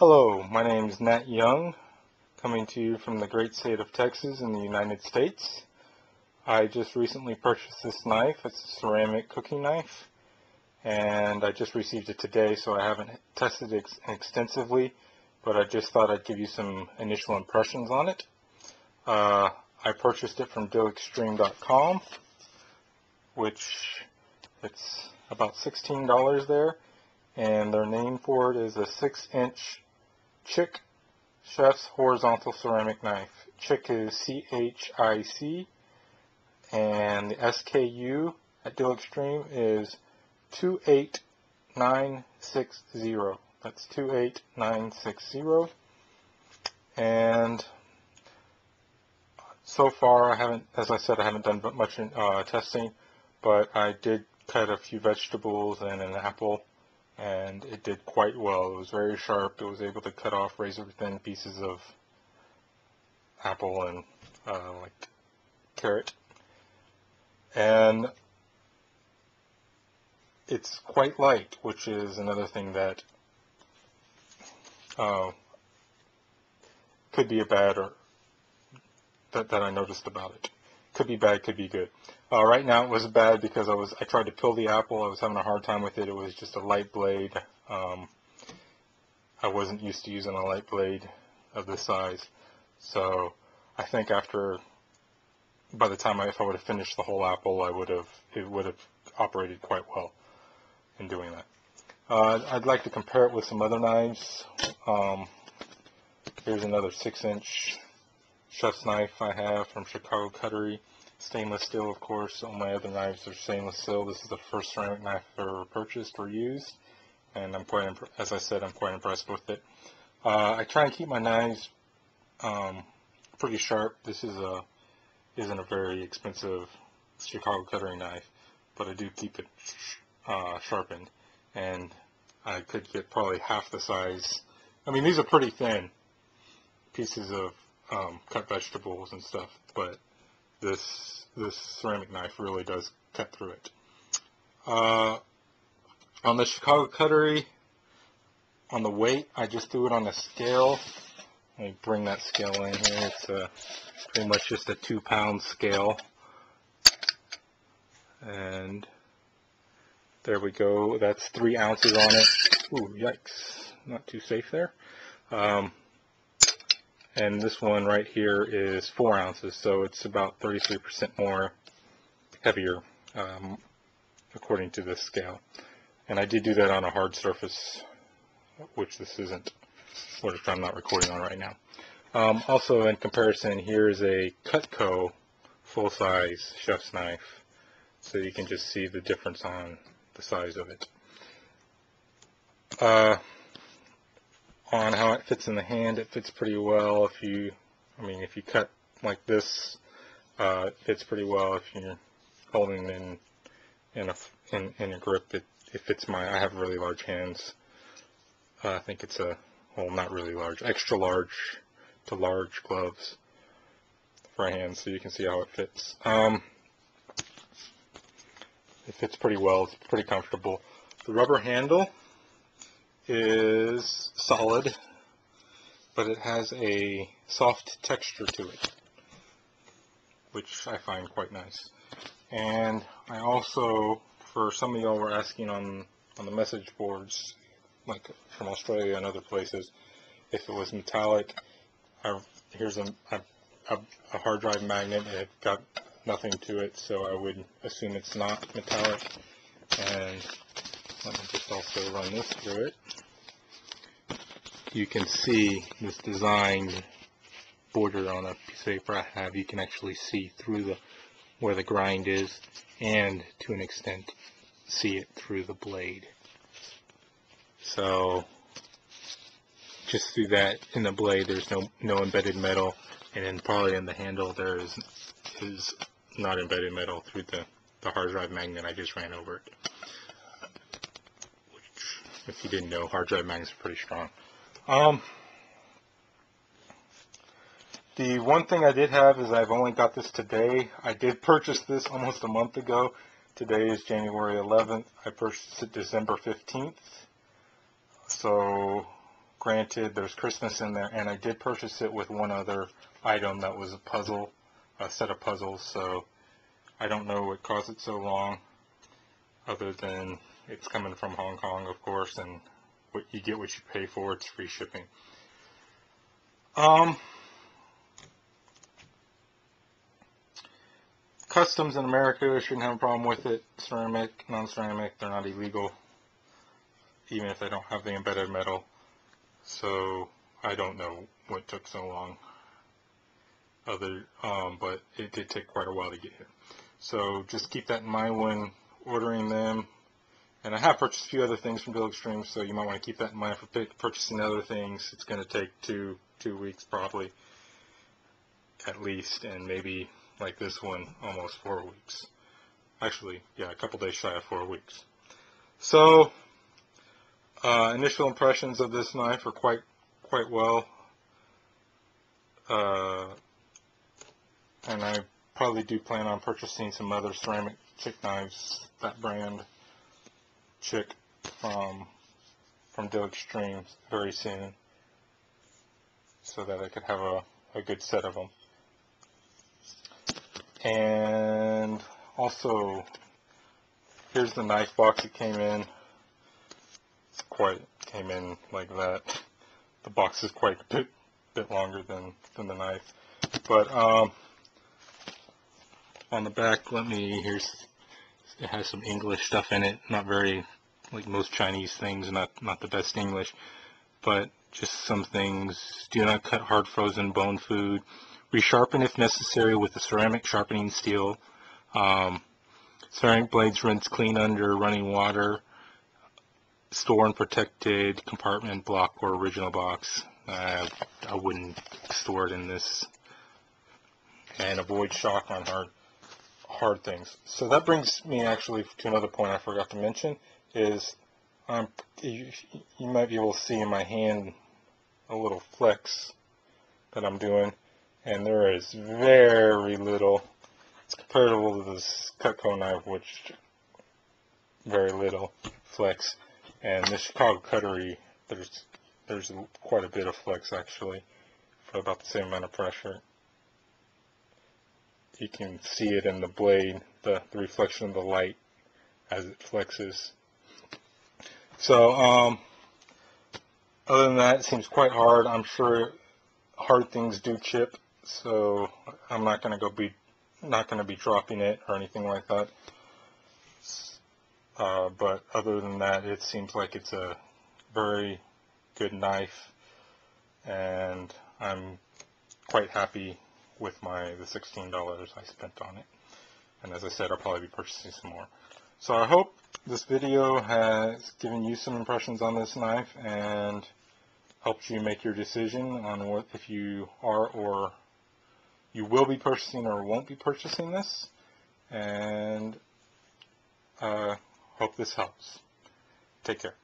Hello, my name is Nat Young, coming to you from the great state of Texas in the United States. I just recently purchased this knife. It's a ceramic cooking knife, and I just received it today, so I haven't tested it extensively, but I just thought I'd give you some initial impressions on it. I purchased it from Dealextreme.com, which it's about $16 there, and their name for it is a 6-inch Chic Chef's Horizontal Ceramic Knife. Chic is C-H-I-C, and the SKU at Dealextreme is 28960. That's 28960. And so far, I haven't done much testing, but I did cut a few vegetables and an apple, and it did quite well. It was very sharp. It was able to cut off razor thin pieces of apple and like carrot, and it's quite light, which is another thing that could be a bad, or that I noticed about it. Could be bad, could be good. Right now it was bad because I tried to peel the apple. I was having a hard time with it. It was just a light blade. I wasn't used to using a light blade of this size, so I think by the time if I would have finished the whole apple, it would have operated quite well in doing that. I'd like to compare it with some other knives. Here's another 6-inch chef's knife I have from Chicago Cuttery. Stainless steel, of course. All my other knives are stainless steel. This is the first ceramic knife I've ever purchased or used, and as I said, I'm quite impressed with it. I try and keep my knives pretty sharp. This isn't a very expensive Chicago Cuttery knife, but I do keep it sharpened, and I could get probably half the size. I mean, these are pretty thin pieces of cut vegetables and stuff, but this ceramic knife really does cut through it. On the Chicago Cuttery, on the weight, I just threw it on a scale. Let me bring that scale in here. It's pretty much just a 2-pound scale, and there we go. That's 3 ounces on it. Ooh, yikes! Not too safe there. And this one right here is 4 ounces, so it's about 33% more heavier, according to this scale. And I did do that on a hard surface, which this isn't, which I'm not recording on right now. Also, in comparison, here is a Cutco full-size chef's knife, so you can just see the difference on the size of it. On how it fits in the hand, it fits pretty well. If you cut like this, it fits pretty well. If you're holding it in a grip, it fits I have really large hands. I think it's not really large, extra large to large gloves for hands, so you can see how it fits. It fits pretty well. It's pretty comfortable. The rubber handle is solid, but it has a soft texture to it, which I find quite nice. And I also, for some of y'all were asking on the message boards, like from Australia and other places, if it was metallic. Here's a hard drive magnet. It got nothing to it, so I would assume it's not metallic. And let me just also run this through it. You can see this designed border on a piece of paper I have. You can actually see through where the grind is, and to an extent see it through the blade. So just through that, in the blade there's no embedded metal, and then probably in the handle there is not embedded metal through the hard drive magnet I just ran over it. Which, if you didn't know, hard drive magnets are pretty strong. The one thing I did have is I've only got this today. I did purchase this almost a month ago. Today is January 11th. I purchased it December 15th. So granted, there's Christmas in there, and I did purchase it with one other item that was a set of puzzles, so I don't know what caused it so long, other than it's coming from Hong Kong, of course, and what you get what you pay for. It's free shipping. Customs in America shouldn't have a problem with it. Ceramic, non-ceramic, they're not illegal, even if they don't have the embedded metal. So I don't know what took so long. But it did take quite a while to get here. So just keep that in mind when ordering them. And I have purchased a few other things from Dealextreme, so you might want to keep that in mind for purchasing other things. It's going to take two weeks probably, at least, and maybe like this one, almost 4 weeks. Actually, yeah, a couple days shy of 4 weeks. So initial impressions of this knife are quite well, and I probably do plan on purchasing some other ceramic Chic knives, that brand Chic from Dealextreme very soon, so that I could have a good set of them. And also, here's the knife box it came in. Came in like that. The box is quite a bit longer than the knife. But on the back, it has some English stuff in it. Not very, like most Chinese things, not the best English, but just some things. Do not cut hard frozen bone food. Resharpen if necessary with a ceramic sharpening steel. Ceramic blades rinse clean under running water. Store in protected compartment, block, or original box. I wouldn't store it in this. And avoid shock on hard things. So that brings me actually to another point I forgot to mention, is you might be able to see in my hand a little flex that I'm doing, and there is very little. It's comparable to this Cutco knife, which very little flex. And this Chicago cuttery, there's quite a bit of flex actually, for about the same amount of pressure. You can see it in the blade, the reflection of the light as it flexes. So other than that, it seems quite hard. I'm sure hard things do chip, so I'm not going to be dropping it or anything like that. But other than that, it seems like it's a very good knife, and I'm quite happy with the $16 I spent on it. And as I said, I'll probably be purchasing some more. So I hope this video has given you some impressions on this knife and helped you make your decision on if you are or you will be purchasing or won't be purchasing this. And hope this helps. Take care.